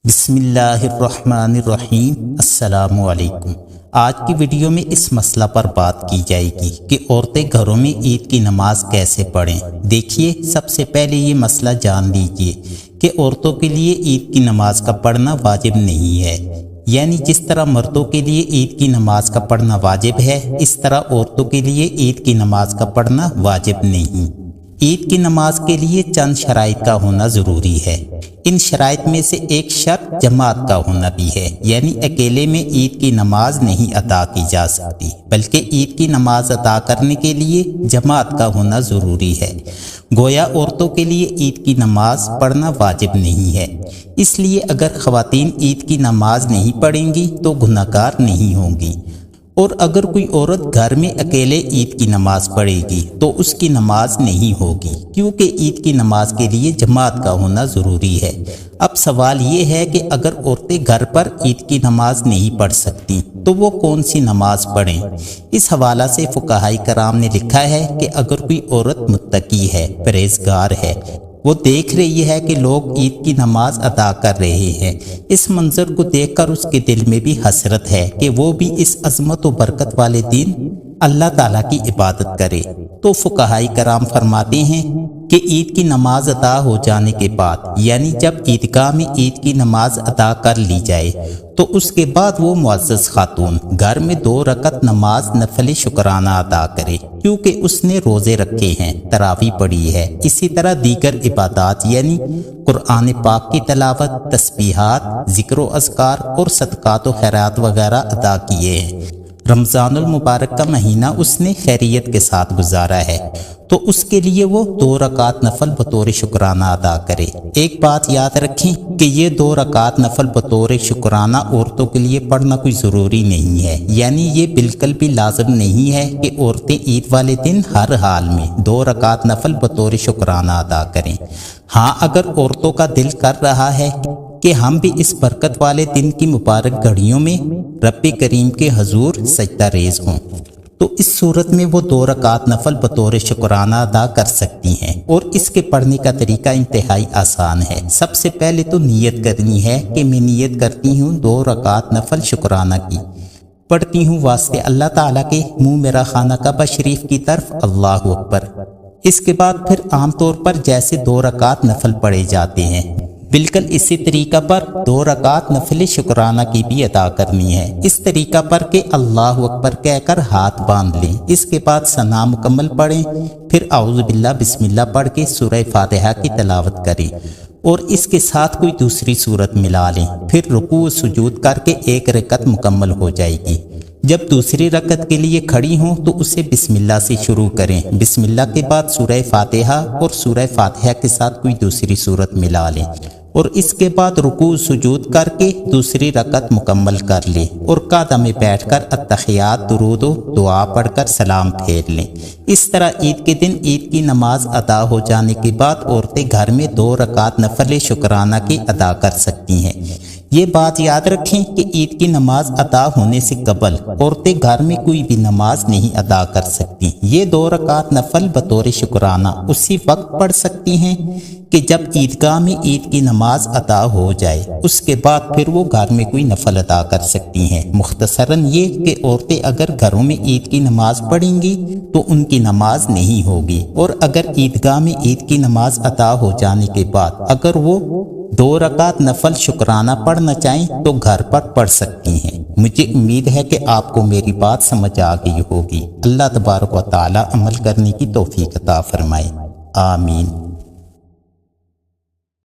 بسم اللہ الرحمن الرحیم۔ السلام علیکم۔ آج کی ویڈیو میں اس مسئلہ پر بات کی جائے گی کہ عورتیں گھروں میں عید کی نماز کیسے پڑھیں۔ دیکھیے، سب سے پہلے یہ مسئلہ جان لیجئے کہ عورتوں کے لیے عید کی نماز کا پڑھنا واجب نہیں ہے، یعنی جس طرح مردوں کے لیے عید کی نماز کا پڑھنا واجب ہے، اس طرح عورتوں کے لیے عید کی نماز کا پڑھنا واجب نہیں۔ عید کی نماز کے لیے چند شرائط کا ہونا ضروری ہے۔ ان شرائط میں سے ایک شرط جماعت کا ہونا بھی ہے، یعنی اکیلے میں عید کی نماز نہیں ادا کی جا سکتی، بلکہ عید کی نماز ادا کرنے کے لیے جماعت کا ہونا ضروری ہے۔ گویا عورتوں کے لیے عید کی نماز پڑھنا واجب نہیں ہے، اس لیے اگر خواتین عید کی نماز نہیں پڑھیں گی تو گناہ گار نہیں ہوں گی، اور اگر کوئی عورت گھر میں اکیلے عید کی نماز پڑھے گی تو اس کی نماز نہیں ہوگی، کیونکہ عید کی نماز کے لیے جماعت کا ہونا ضروری ہے۔ اب سوال یہ ہے کہ اگر عورتیں گھر پر عید کی نماز نہیں پڑھ سکتی تو وہ کون سی نماز پڑھیں؟ اس حوالہ سے فقہائے کرام نے لکھا ہے کہ اگر کوئی عورت متقی ہے، پرہیزگار ہے، وہ دیکھ رہی ہے کہ لوگ عید کی نماز ادا کر رہے ہیں، اس منظر کو دیکھ کر اس کے دل میں بھی حسرت ہے کہ وہ بھی اس عظمت و برکت والے دن اللہ تعالیٰ کی عبادت کرے، تو فقہائے کرام فرماتے ہیں کہ عید کی نماز ادا ہو جانے کے بعد، یعنی جب عیدگاہ میں عید کی نماز ادا کر لی جائے تو اس کے بعد وہ معزز خاتون گھر میں 2 رکعت نماز نفل شکرانہ ادا کرے، کیونکہ اس نے روزے رکھے ہیں، تراویح پڑھی ہے، اسی طرح دیگر عبادات یعنی قرآن پاک کی تلاوت، تسبیحات، ذکر و اذکار اور صدقات و خیرات وغیرہ ادا کیے ہیں۔ رمضان المبارک کا مہینہ اس نے خیریت کے ساتھ گزارا ہے، تو اس کے لیے وہ 2 رکعت نفل بطور شکرانہ ادا کرے۔ ایک بات یاد رکھیں کہ یہ 2 رکعت نفل بطور شکرانہ عورتوں کے لیے پڑھنا کوئی ضروری نہیں ہے، یعنی یہ بالکل بھی لازم نہیں ہے کہ عورتیں عید والے دن ہر حال میں 2 رکعت نفل بطور شکرانہ ادا کریں۔ ہاں، اگر عورتوں کا دل کر رہا ہے کہ ہم بھی اس برکت والے دن کی مبارک گھڑیوں میں رب کریم کے حضور سجدہ ریز ہوں، تو اس صورت میں وہ 2 رکعت نفل بطور شکرانہ ادا کر سکتی ہیں، اور اس کے پڑھنے کا طریقہ انتہائی آسان ہے۔ سب سے پہلے تو نیت کرنی ہے کہ میں نیت کرتی ہوں 2 رکعت نفل شکرانہ کی، پڑھتی ہوں واسطے اللہ تعالیٰ کے، منہ میرا خانہ کعبہ شریف کی طرف، اللہ اکبر۔ اس کے بعد پھر عام طور پر جیسے 2 رکعت نفل پڑھے جاتے ہیں، بالکل اسی طریقہ پر 2 رکعت نفل شکرانہ کی بھی ادا کرنی ہے، اس طریقہ پر کہ اللہ اکبر کہہ کر ہاتھ باندھ لیں، اس کے بعد ثنا مکمل پڑھیں، پھر اعوذ باللہ بسم اللہ پڑھ کے سورہ فاتحہ کی تلاوت کریں، اور اس کے ساتھ کوئی دوسری سورت ملا لیں، پھر رکوع و سجود کر کے 1 رکعت مکمل ہو جائے گی۔ جب دوسری رکعت کے لیے کھڑی ہوں تو اسے بسم اللہ سے شروع کریں، بسم اللہ کے بعد سورہ فاتحہ، اور سورہ فاتحہ کے ساتھ کوئی دوسری سورت ملا لیں، اور اس کے بعد رکوع سجود کر کے دوسری رکعت مکمل کر لیں، اور قعدہ میں بیٹھ کر التحیات، درود و دعا پڑھ کر سلام پھیر لیں۔ اس طرح عید کے دن عید کی نماز ادا ہو جانے کے بعد عورتیں گھر میں 2 رکعت نفل شکرانہ کی ادا کر سکتی ہیں۔ یہ بات یاد رکھیں کہ عید کی نماز ادا ہونے سے قبل عورتیں گھر میں کوئی بھی نماز نہیں ادا کر سکتی۔ یہ 2 رکعت نفل بطور شکرانہ اسی وقت پڑھ سکتی ہیں کہ جب عیدگاہ میں عید کی نماز ادا ہو جائے، اس کے بعد پھر وہ گھر میں کوئی نفل ادا کر سکتی ہیں۔ مختصراً یہ کہ عورتیں اگر گھروں میں عید کی نماز پڑھیں گی تو ان کی نماز نہیں ہوگی، اور اگر عیدگاہ میں عید کی نماز ادا ہو جانے کے بعد اگر وہ 2 رکعت نفل شکرانہ پڑھنا چاہیں تو گھر پر پڑھ سکتی ہیں۔ مجھے امید ہے کہ آپ کو میری بات سمجھ آ گئی ہوگی۔ اللہ تبارک و تعالی عمل کرنے کی توفیق عطا فرمائے، آمین۔